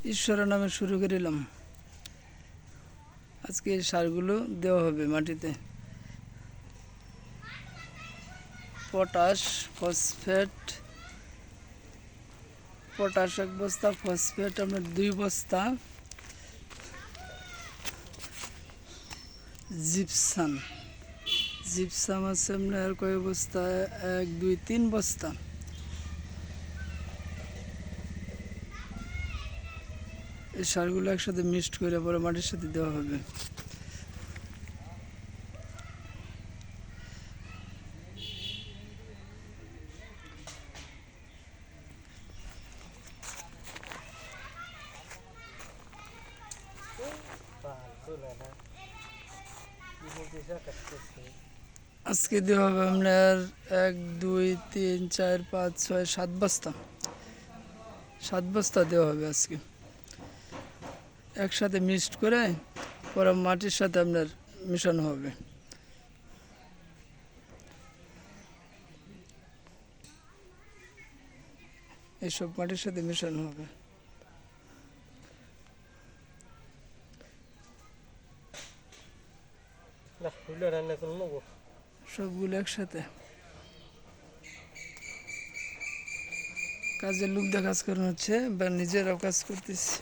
ঈশ্বরের নামে শুরু করিলাম। আজকে এই সারগুলো দেওয়া হবে মাটিতে। পটাশ, ফসফেট, পটাশ 1 বস্তা, ফসফেট আপনার 2 বস্তা, জিপসাম জিপসাম আছে আপনার কয় বস্তা, 1 2 3 বস্তা। এই সারগুলো একসাথে মিক্সড করে পরে মাটির সাথে দেওয়া হবে। আজকে দেওয়া হবে আপনার 1 2 3 4 5 6 7 বস্তা। 7 বস্তা দেওয়া হবে আজকে একসাথে মিক্সড করে পরে মাটির সাথে আপনার মেশানো হবে। এইসব মাটির সাথে মেশানো হবে। সবগুলো একসাথে কাজের লোক দিয়ে কাজ করানো হচ্ছে বা নিজেরাও কাজ করতেছি।